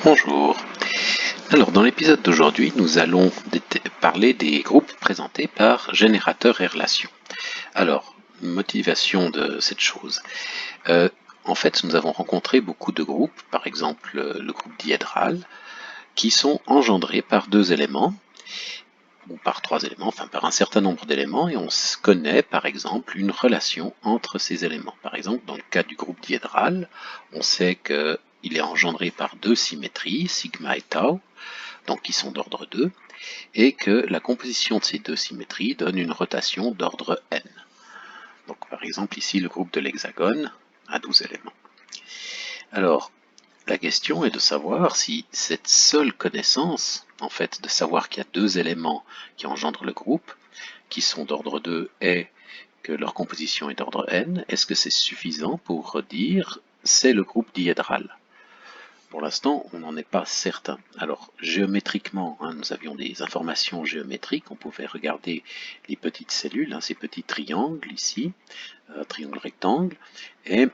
Bonjour. Alors dans l'épisode d'aujourd'hui, nous allons parler des groupes présentés par générateur et relation. Alors, motivation de cette chose. Euh, En fait, nous avons rencontré beaucoup de groupes, par exemple le groupe diédral, qui sont engendrés par deux éléments, ou par trois éléments, enfin par un certain nombre d'éléments, et on connaît par exemple une relation entre ces éléments. Par exemple, dans le cas du groupe diédral, on sait qu'il est engendré par deux symétries, sigma et tau, donc qui sont d'ordre 2, et que la composition de ces deux symétries donne une rotation d'ordre n. Donc par exemple ici le groupe de l'hexagone a 12 éléments. Alors la question est de savoir si cette seule connaissance, en fait, de savoir qu'il y a deux éléments qui engendrent le groupe, qui sont d'ordre 2 et que leur composition est d'ordre n, est-ce que c'est suffisant pour dire c'est le groupe diédral? Pour l'instant, on n'en est pas certain. Alors, géométriquement, nous avions des informations géométriques. On pouvait regarder les petites cellules, ces petits triangles ici, triangle rectangle, et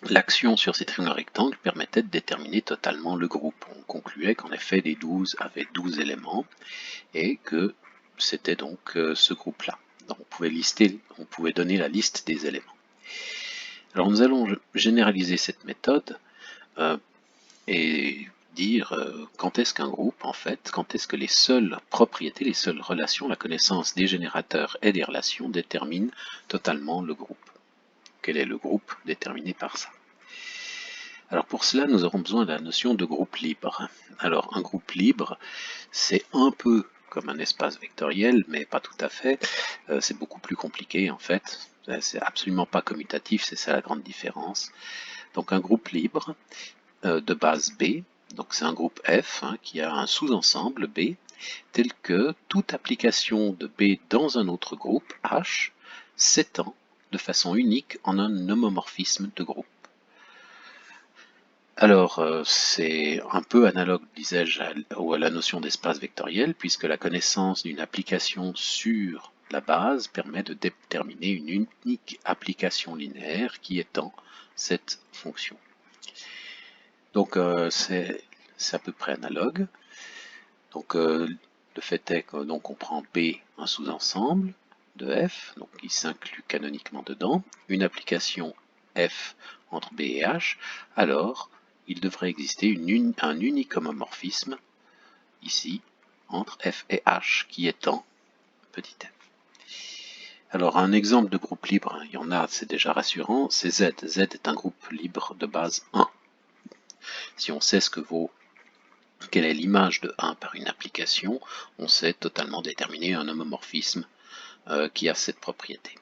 l'action sur ces triangles rectangles permettait de déterminer totalement le groupe. On concluait qu'en effet, des 12 avaient 12 éléments, et que c'était donc ce groupe-là. Donc, on pouvait donner la liste des éléments. Alors, nous allons généraliser cette méthode et dire quand est-ce qu'un groupe, en fait, quand est-ce que les seules propriétés, les seules relations, la connaissance des générateurs et des relations détermine totalement le groupe. Quel est le groupe déterminé par ça? Alors pour cela, nous aurons besoin de la notion de groupe libre. Alors un groupe libre, c'est un peu comme un espace vectoriel, mais pas tout à fait. C'est beaucoup plus compliqué en fait. C'est absolument pas commutatif, c'est ça la grande différence. Donc un groupe libre, de base B, donc c'est un groupe F qui a un sous-ensemble B, tel que toute application de B dans un autre groupe H s'étend de façon unique en un homomorphisme de groupe. Alors c'est un peu analogue, disais-je, à la notion d'espace vectoriel, puisque la connaissance d'une application sur la base permet de déterminer une unique application linéaire qui étend cette fonction. Donc c'est à peu près analogue. Donc le fait est que donc on prend B, un sous-ensemble de F, donc qui s'inclut canoniquement dedans, une application F entre B et H, alors il devrait exister un unique homomorphisme ici entre F et H qui étend petit f. Alors un exemple de groupe libre, il y en a, c'est déjà rassurant, c'est Z. Z est un groupe libre de base 1. Si on sait ce que vaut, quelle est l'image de 1 par une application, on sait totalement déterminer un homomorphisme qui a cette propriété.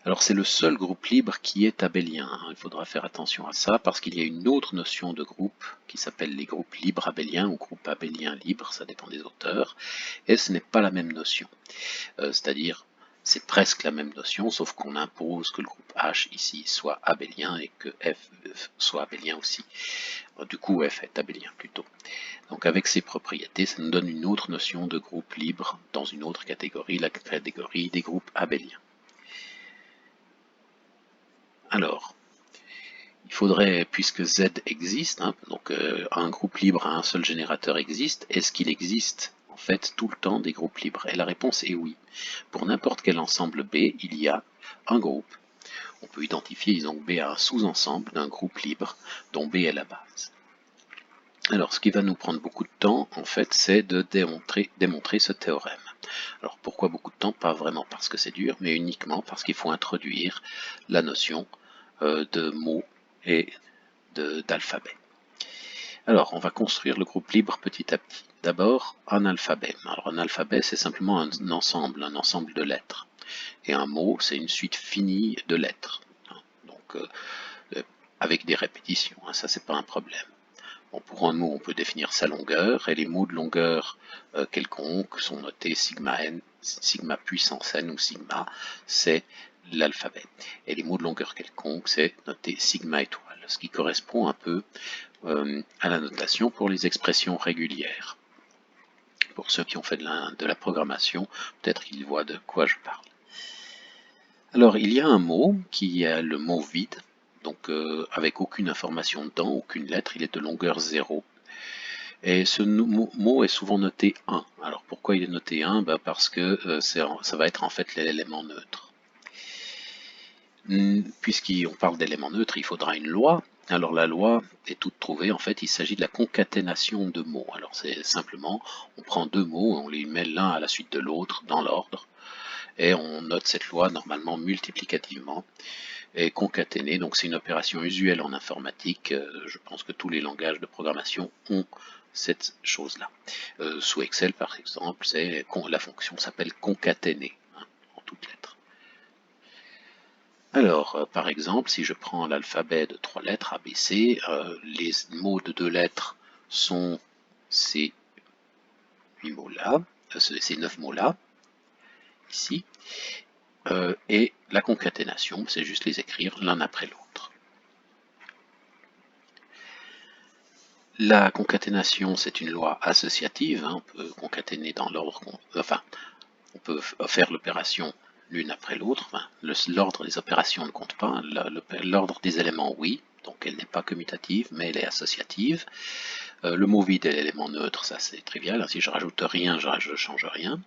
Alors c'est le seul groupe libre qui est abélien, il faudra faire attention à ça parce qu'il y a une autre notion de groupe qui s'appelle les groupes libres abéliens ou groupes abéliens libres, ça dépend des auteurs, et ce n'est pas la même notion. C'est-à-dire c'est presque la même notion, sauf qu'on impose que le groupe H ici soit abélien et que F soit abélien aussi. Du coup, F est abélien plutôt. Donc avec ces propriétés, ça nous donne une autre notion de groupe libre dans une autre catégorie, la catégorie des groupes abéliens. Alors, il faudrait, puisque Z existe, donc un groupe libre à un seul générateur existe, est-ce qu'il existe en fait tout le temps des groupes libres? Et la réponse est oui. Pour n'importe quel ensemble B, il y a un groupe. On peut identifier, disons, B a un sous-ensemble d'un groupe libre dont B est la base. Alors, ce qui va nous prendre beaucoup de temps, en fait, c'est de démontrer ce théorème. Alors, pourquoi beaucoup de temps? Pas vraiment parce que c'est dur, mais uniquement parce qu'il faut introduire la notion de mots et d'alphabet. Alors, on va construire le groupe libre petit à petit. D'abord, un alphabet. Alors, un alphabet, c'est simplement un ensemble de lettres. Et un mot, c'est une suite finie de lettres. Donc, avec des répétitions, ça, c'est pas un problème. Bon, pour un mot, on peut définir sa longueur, et les mots de longueur quelconque sont notés sigma n, sigma puissance n ou sigma, c'est l'alphabet. Et les mots de longueur quelconque, c'est noté sigma étoile, ce qui correspond un peu à la notation pour les expressions régulières. Pour ceux qui ont fait de la programmation, peut-être qu'ils voient de quoi je parle. Alors, il y a un mot qui est le mot vide, donc avec aucune information dedans, aucune lettre, il est de longueur 0. Et ce mot est souvent noté 1. Alors pourquoi il est noté 1? Parce que ça va être en fait l'élément neutre. Puisqu'on parle d'éléments neutres, il faudra une loi. Alors la loi est toute trouvée, en fait il s'agit de la concaténation de mots. Alors c'est simplement, on prend deux mots, on les met l'un à la suite de l'autre dans l'ordre, et on note cette loi normalement multiplicativement, et concaténer, donc c'est une opération usuelle en informatique, je pense que tous les langages de programmation ont cette chose-là. Sous Excel par exemple, la fonction s'appelle concaténer, hein, en toutes lettres. Alors, par exemple, si je prends l'alphabet de 3 lettres ABC, les mots de 2 lettres sont ces 8 mots-là, ces 9 mots-là, ici, et la concaténation, c'est juste les écrire l'un après l'autre. La concaténation, c'est une loi associative, hein, on peut concaténer dans l'ordre, on peut faire l'opération l'une après l'autre, l'ordre des opérations ne compte pas, l'ordre des éléments oui, donc elle n'est pas commutative, mais elle est associative. Le mot vide est l'élément neutre, ça c'est trivial, si je rajoute rien, je ne change rien.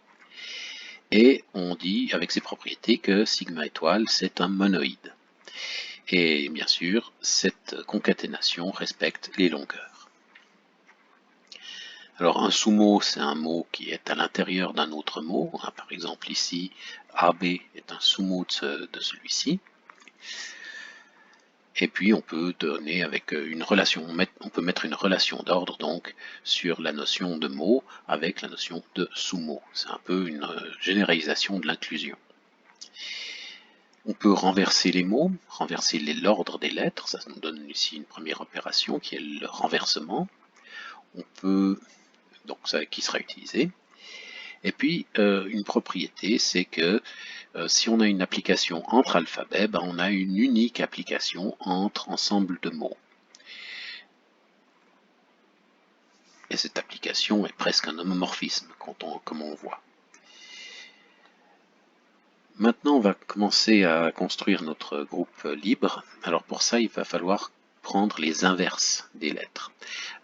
Et on dit avec ses propriétés que sigma étoile c'est un monoïde. Et bien sûr, cette concaténation respecte les longueurs. Alors un sous-mot, c'est un mot qui est à l'intérieur d'un autre mot. Par exemple ici, AB est un sous-mot de celui-ci. Et puis on peut donner avec une relation, on peut mettre une relation d'ordre donc sur la notion de mot avec la notion de sous-mot. C'est un peu une généralisation de l'inclusion. On peut renverser les mots, renverser l'ordre des lettres, ça nous donne ici une première opération qui est le renversement. On peut donc ça qui sera utilisé. Et puis une propriété, c'est que si on a une application entre alphabets, on a une unique application entre ensemble de mots. Et cette application est presque un homomorphisme, comme on voit. Maintenant, on va commencer à construire notre groupe libre. Alors pour ça, il va falloir prendre les inverses des lettres.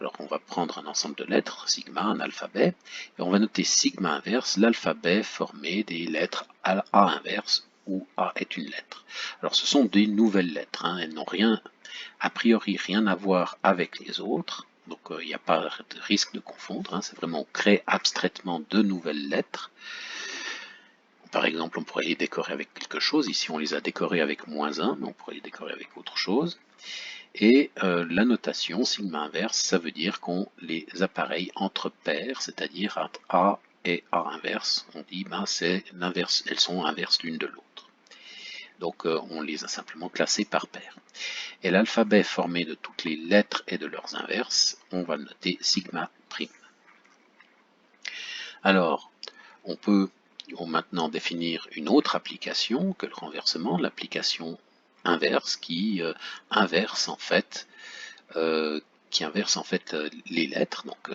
Alors on va prendre un ensemble de lettres, sigma, un alphabet, et on va noter sigma inverse, l'alphabet formé des lettres A inverse, où A est une lettre. Alors ce sont des nouvelles lettres, hein, elles n'ont a priori rien à voir avec les autres, donc il n'y a pas de risque de confondre, hein, c'est vraiment on crée abstraitement de nouvelles lettres. Par exemple, on pourrait les décorer avec quelque chose. Ici, on les a décorés avec -1, mais on pourrait les décorer avec autre chose. Et la notation sigma inverse, ça veut dire qu'on les appareille entre paires, c'est-à-dire entre A et A inverse. On dit c'est l'inverse, elles sont inverses l'une de l'autre. Donc on les a simplement classées par paire. Et l'alphabet formé de toutes les lettres et de leurs inverses, on va le noter sigma prime. Alors, on peut maintenant définir une autre application que le renversement, l'application inverse qui inverse en fait les lettres, donc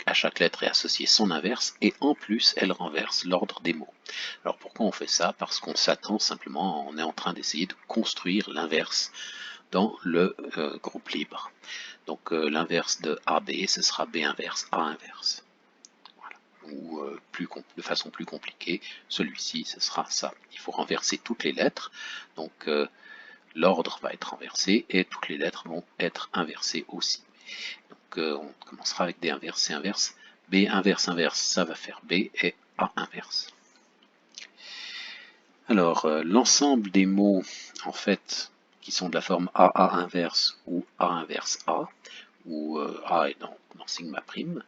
à chaque lettre est associée son inverse, et en plus elle renverse l'ordre des mots. Alors pourquoi on fait ça? Parce qu'on s'attend simplement, on est en train d'essayer de construire l'inverse dans le groupe libre. Donc l'inverse de AB, ce sera B inverse, A inverse. Ou de façon plus compliquée, celui-ci, ce sera ça. Il faut renverser toutes les lettres, donc l'ordre va être renversé et toutes les lettres vont être inversées aussi. Donc on commencera avec D inverse, C inverse, B inverse inverse, ça va faire B et A inverse. Alors l'ensemble des mots en fait qui sont de la forme AA inverse ou A inverse A, où A est dans sigma prime,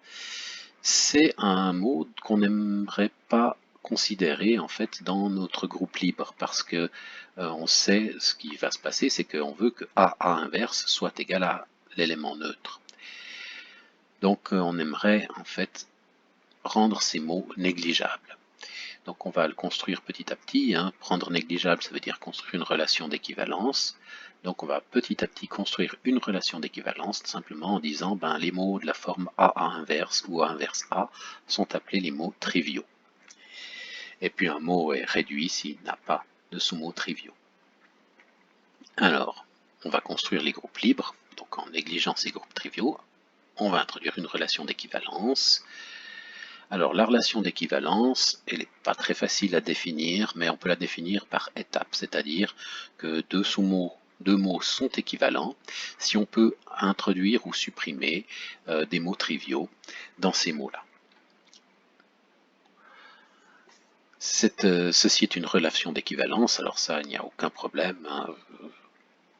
c'est un mot qu'on n'aimerait pas considérer en fait dans notre groupe libre parce que on sait ce qui va se passer, c'est qu'on veut que A inverse soit égal à l'élément neutre. Donc on aimerait en fait rendre ces mots négligeables. Donc on va le construire petit à petit, hein. Prendre négligeable, ça veut dire construire une relation d'équivalence. Donc on va petit à petit construire une relation d'équivalence simplement en disant les mots de la forme AA inverse ou A inverse A sont appelés les mots triviaux. Et puis un mot est réduit s'il n'a pas de sous-mots triviaux. Alors, on va construire les groupes libres, donc en négligeant ces groupes triviaux. on va introduire une relation d'équivalence. Alors la relation d'équivalence, elle n'est pas très facile à définir, mais on peut la définir par étapes, c'est-à-dire que deux mots sont équivalents si on peut introduire ou supprimer des mots triviaux dans ces mots-là. Ceci est une relation d'équivalence, alors ça, il n'y a aucun problème, hein.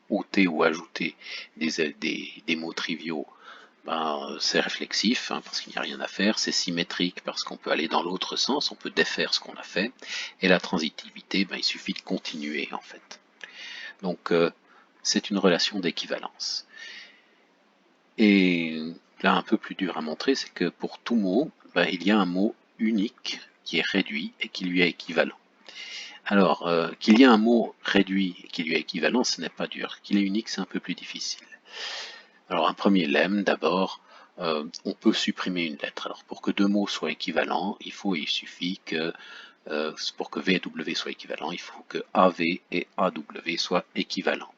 Ôter ou ajouter des mots triviaux, c'est réflexif, hein, parce qu'il n'y a rien à faire, c'est symétrique parce qu'on peut aller dans l'autre sens, on peut défaire ce qu'on a fait, et la transitivité, il suffit de continuer en fait. Donc c'est une relation d'équivalence. Et là, un peu plus dur à montrer, c'est que pour tout mot, il y a un mot unique qui est réduit et qui lui est équivalent. Alors, qu'il y ait un mot réduit et qui lui est équivalent, ce n'est pas dur. Qu'il est unique, c'est un peu plus difficile. Alors, un premier lemme, d'abord, on peut supprimer une lettre. Alors, pour que deux mots soient équivalents, il suffit que, pour que V et W soient équivalents, il faut que AV et AW soient équivalents.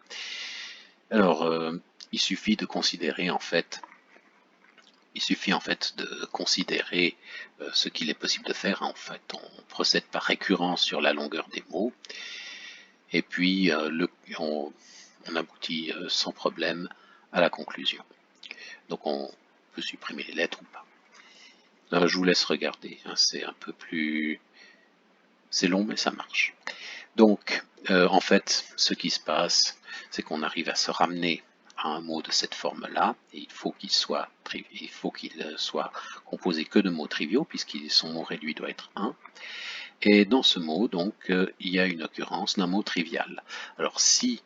Alors, il suffit de considérer, en fait, de considérer ce qu'il est possible de faire. En fait, on procède par récurrence sur la longueur des mots, et puis on aboutit sans problème à la conclusion. Donc on peut supprimer les lettres ou pas. Là, je vous laisse regarder, hein, c'est un peu plus... c'est long, mais ça marche. Donc, en fait, ce qui se passe, c'est qu'on arrive à se ramener à un mot de cette forme-là, et il faut qu'il soit composé que de mots triviaux, puisque son mot réduit doit être 1. Et dans ce mot, donc, il y a une occurrence d'un mot trivial. Alors, si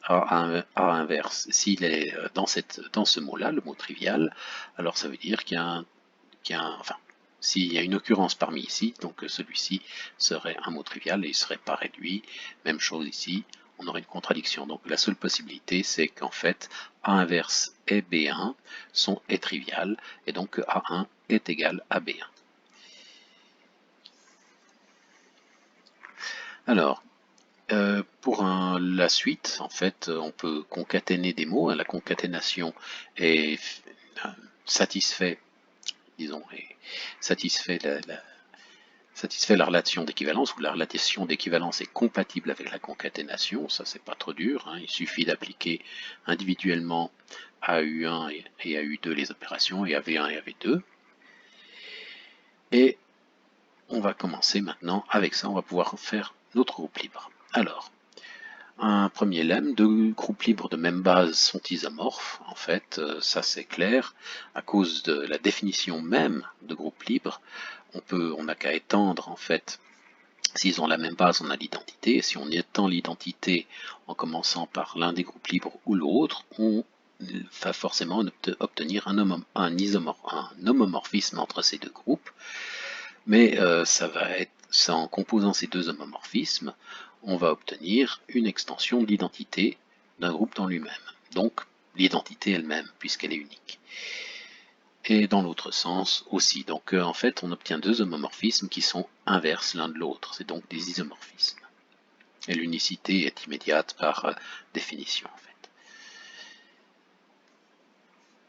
A inverse, s'il est dans ce mot-là, le mot trivial, alors ça veut dire qu'il y a s'il y a une occurrence parmi ici, donc celui-ci serait un mot trivial et il ne serait pas réduit. Même chose ici, on aurait une contradiction. Donc la seule possibilité, c'est qu'en fait, A inverse et B1 est trivial, et donc que A1 est égal à B1. Alors, pour la suite, en fait, on peut concaténer des mots. La concaténation est satisfait la relation d'équivalence, ou la relation d'équivalence est compatible avec la concaténation. Ça, c'est pas trop dur, hein. Il suffit d'appliquer individuellement à U1 et à U2 les opérations, et à V1 et à V2. Et on va commencer maintenant avec ça. On va pouvoir faire notre groupe libre. Alors, un premier lemme, deux groupes libres de même base sont isomorphes. En fait, ça c'est clair. À cause de la définition même de groupe libre, on n'a qu'à étendre, en fait, s'ils ont la même base, on a l'identité. Et si on étend l'identité en commençant par l'un des groupes libres ou l'autre, on va forcément obtenir un homomorphisme entre ces deux groupes. Mais ça en composant ces deux homomorphismes, on va obtenir une extension de l'identité d'un groupe dans lui-même. Donc l'identité elle-même, puisqu'elle est unique. Et dans l'autre sens aussi. Donc en fait, on obtient deux homomorphismes qui sont inverses l'un de l'autre. C'est donc des isomorphismes. Et l'unicité est immédiate par définition, en fait.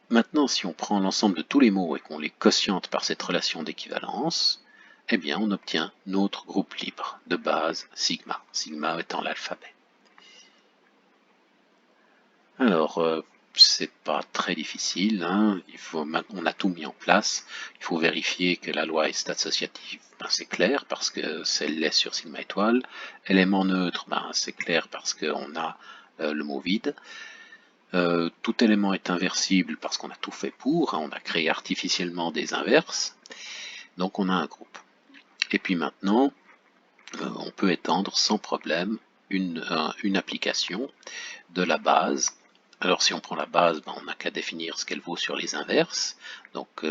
Maintenant, si on prend l'ensemble de tous les mots et qu'on les quotiente par cette relation d'équivalence, eh bien, on obtient notre groupe libre de base sigma, sigma étant l'alphabet. Alors, c'est pas très difficile, hein. On a tout mis en place. Il faut vérifier que la loi est associative, c'est clair, parce que c'est l'est sur sigma étoile. Élément neutre, c'est clair parce qu'on a le mot vide. Tout élément est inversible parce qu'on a tout fait pour, hein, on a créé artificiellement des inverses, donc on a un groupe. Et puis maintenant, on peut étendre sans problème une application de la base. Alors si on prend la base, on n'a qu'à définir ce qu'elle vaut sur les inverses, donc,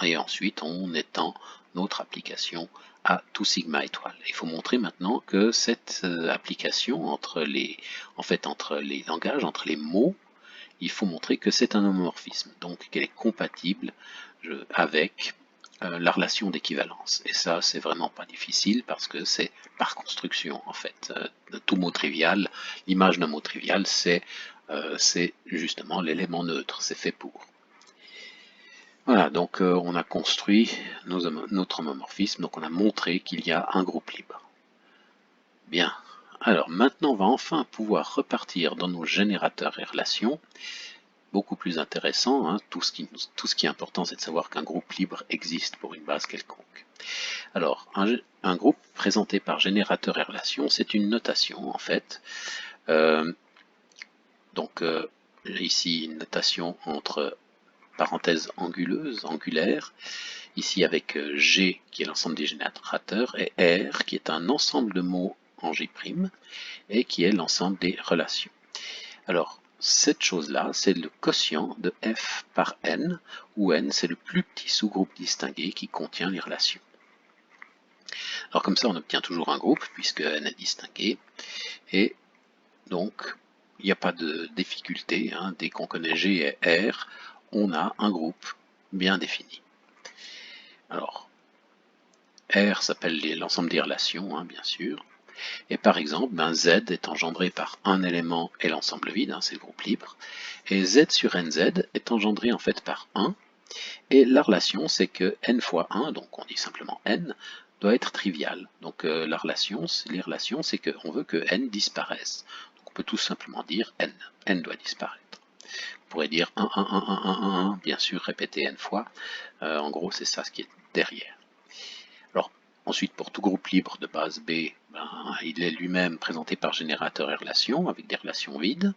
et ensuite on étend notre application à tout sigma étoile. Il faut montrer maintenant que cette application entre les langages, entre les mots, il faut montrer que c'est un homomorphisme, donc qu'elle est compatible avec la relation d'équivalence. Et ça, c'est vraiment pas difficile parce que c'est par construction, en fait. Tout mot trivial, l'image d'un mot trivial, c'est justement l'élément neutre, c'est fait pour. Voilà, donc on a construit notre homomorphisme, donc on a montré qu'il y a un groupe libre. Bien, alors maintenant on va enfin pouvoir repartir dans nos générateurs et relations. Beaucoup plus intéressant, hein, tout ce qui est important, c'est de savoir qu'un groupe libre existe pour une base quelconque. Alors, un groupe présenté par générateur et relation, c'est une notation en fait. Ici une notation entre parenthèses angulaires, ici avec G qui est l'ensemble des générateurs et R qui est un ensemble de mots en J' et qui est l'ensemble des relations. Alors, cette chose-là, c'est le quotient de f par n, où n c'est le plus petit sous-groupe distingué qui contient les relations. Alors comme ça, on obtient toujours un groupe, puisque n est distingué, et donc il n'y a pas de difficulté, hein. Dès qu'on connaît G et R, on a un groupe bien défini. Alors, R s'appelle l'ensemble des relations, hein, bien sûr. Et par exemple, Z est engendré par un élément et l'ensemble vide, hein, c'est le groupe libre, et Z sur NZ est engendré en fait par 1, et la relation c'est que n fois 1, donc on dit simplement n, doit être trivial. Donc les relations c'est qu'on veut que n disparaisse. Donc on peut tout simplement dire n doit disparaître. On pourrait dire 1, 1, 1, 1, 1, 1, bien sûr répéter n fois, en gros c'est ça ce qui est derrière. Alors, ensuite, pour tout groupe libre de base B, il est lui-même présenté par générateur et relation, avec des relations vides.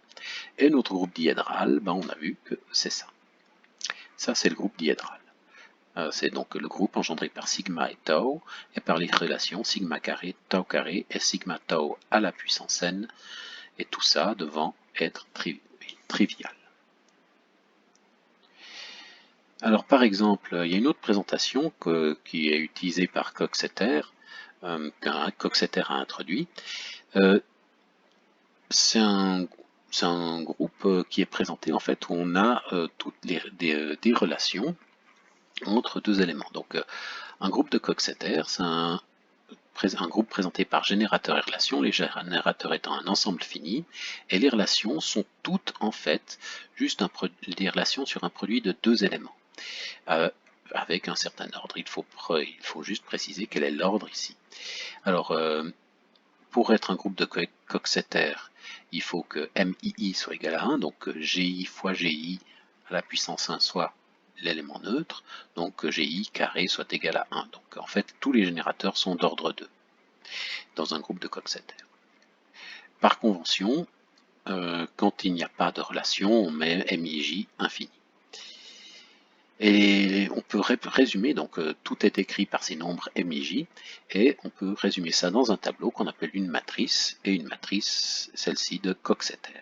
Et notre groupe diédral, on a vu que c'est ça. Ça, c'est le groupe diédral. C'est donc le groupe engendré par sigma et tau, et par les relations sigma carré, tau carré, et sigma tau à la puissance n, et tout ça devant être trivial. Alors par exemple, il y a une autre présentation qui est utilisée par Coxeter, qu'un Coxeter a introduit. C'est un groupe qui est présenté en fait où on a toutes des relations entre deux éléments. Donc un groupe de Coxeter, c'est un groupe présenté par générateur et relations, les générateurs étant un ensemble fini, et les relations sont toutes en fait juste des relations sur un produit de deux éléments. Avec un certain ordre. Il faut juste préciser quel est l'ordre ici. Alors, pour être un groupe de Coxeter, il faut que MII soit égal à 1, donc GI fois GI à la puissance 1 soit l'élément neutre, donc GI carré soit égal à 1. Donc en fait, tous les générateurs sont d'ordre 2 dans un groupe de Coxeter. Par convention, quand il n'y a pas de relation, on met MIJ infini. Et on peut résumer, donc tout est écrit par ces nombres MIJ, et on peut résumer ça dans un tableau qu'on appelle une matrice, et une matrice, celle-ci, de Coxeter.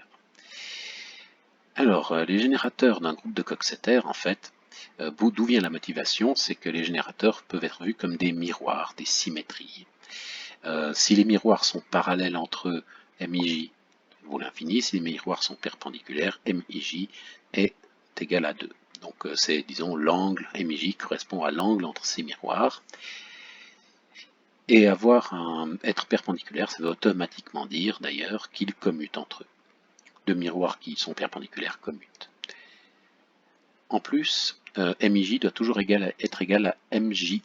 Alors, les générateurs d'un groupe de Coxeter, en fait, d'où vient la motivation, c'est que les générateurs peuvent être vus comme des miroirs, des symétries. Si les miroirs sont parallèles entre eux, MIJ vaut l'infini, si les miroirs sont perpendiculaires, MIJ est égal à 2. Donc c'est, disons, l'angle MIJ correspond à l'angle entre ces miroirs. Et être perpendiculaire, ça veut automatiquement dire d'ailleurs qu'ils commutent entre eux. Deux miroirs qui sont perpendiculaires commutent. En plus, MIJ doit toujours être égal à MJI.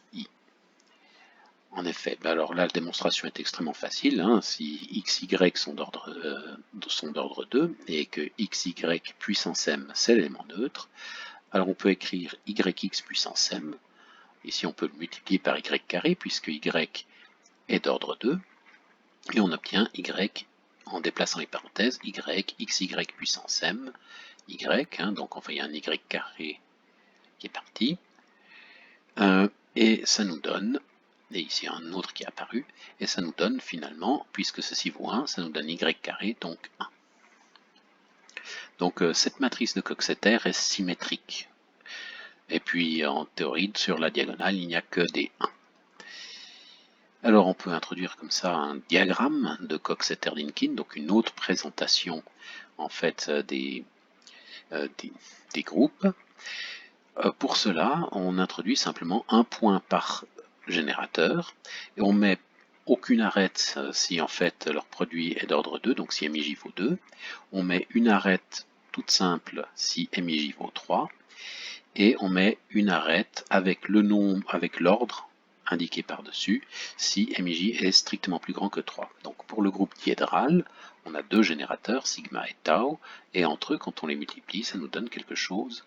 En effet, alors là la démonstration est extrêmement facile, hein. Si x, y sont d'ordre 2 et que x, y puissance m c'est l'élément neutre, alors on peut écrire yx puissance m, ici on peut le multiplier par y carré puisque y est d'ordre 2, et on obtient y en déplaçant les parenthèses, y, xy puissance m, y, hein, donc enfin il y a un y carré qui est parti, et ça nous donne, et ici un autre qui est apparu, et ça nous donne finalement, puisque ceci vaut 1, ça nous donne y carré, donc 1. Donc cette matrice de Coxeter est symétrique. Et puis en théorie, sur la diagonale, il n'y a que des 1. Alors on peut introduire comme ça un diagramme de Coxeter-Dinkin, donc une autre présentation en fait des groupes. Pour cela, on introduit simplement un point par générateur et on met aucune arête si en fait leur produit est d'ordre 2, donc si MIJ vaut 2. On met une arête toute simple si MIJ vaut 3. et on met une arête avec le nombre, avec l'ordre indiqué par-dessus, si MJ est strictement plus grand que 3. Donc pour le groupe diédral, on a deux générateurs, sigma et tau, et entre eux, quand on les multiplie, ça nous donne quelque chose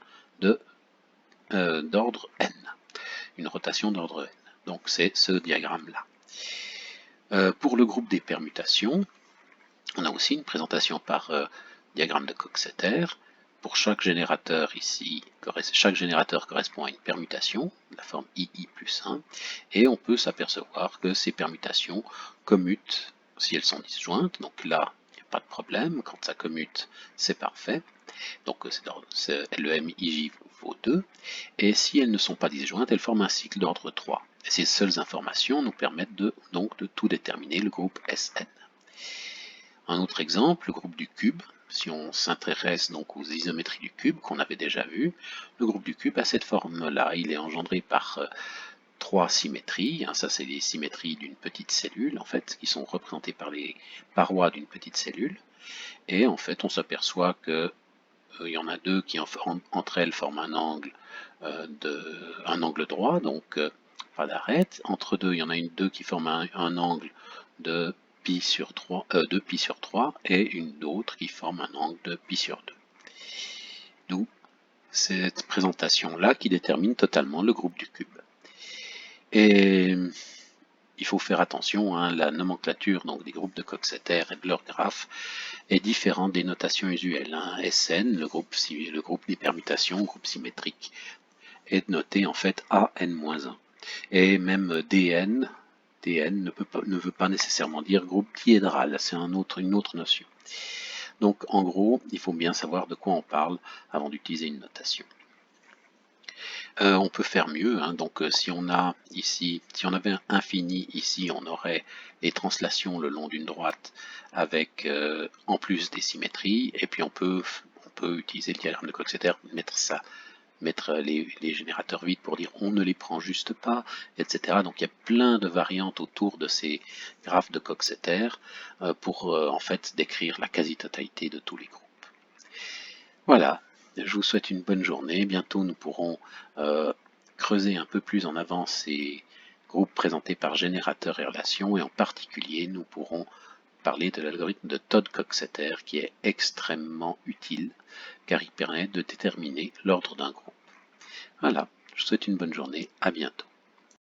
d'ordre n, une rotation d'ordre n. Donc c'est ce diagramme-là. Pour le groupe des permutations, on a aussi une présentation par diagramme de Coxeter. Pour chaque générateur ici, chaque générateur correspond à une permutation, la forme II plus 1, et on peut s'apercevoir que ces permutations commutent si elles sont disjointes. Donc là, il n'y a pas de problème, quand ça commute, c'est parfait. Donc le MIJ vaut 2, et si elles ne sont pas disjointes, elles forment un cycle d'ordre 3. Et ces seules informations nous permettent donc de tout déterminer, le groupe Sn. Un autre exemple, le groupe du cube. Si on s'intéresse donc aux isométries du cube qu'on avait déjà vu, le groupe du cube a cette forme-là. Il est engendré par trois symétries. Ça, c'est les symétries d'une petite cellule, en fait, qui sont représentées par les parois d'une petite cellule. Et en fait, on s'aperçoit que il y en a deux qui entre elles forment un angle droit, donc pas d'arête. Entre deux, il y en a deux qui forment un angle de pi sur 3, de pi sur 3, et une autre qui forme un angle de pi sur 2. D'où cette présentation-là qui détermine totalement le groupe du cube. Et il faut faire attention, la nomenclature donc, des groupes de Coxeter et de leurs graphes est différente des notations usuelles. Sn, le groupe des permutations, groupe symétrique, est noté en fait AN-1. Et même DN ne veut pas nécessairement dire groupe diédral, c'est une autre notion. Donc en gros, il faut bien savoir de quoi on parle avant d'utiliser une notation. On peut faire mieux, donc si on avait un infini ici, on aurait les translations le long d'une droite avec en plus des symétries, et puis on peut utiliser le diagramme de Coxeter, mettre les générateurs vides pour dire on ne les prend juste pas, etc. Donc il y a plein de variantes autour de ces graphes de Coxeter pour en fait décrire la quasi-totalité de tous les groupes. Voilà, je vous souhaite une bonne journée. Bientôt nous pourrons creuser un peu plus en avant ces groupes présentés par générateur et relation, et en particulier nous pourrons parler de l'algorithme de Todd-Coxeter qui est extrêmement utile car il permet de déterminer l'ordre d'un groupe. Voilà, je vous souhaite une bonne journée, à bientôt.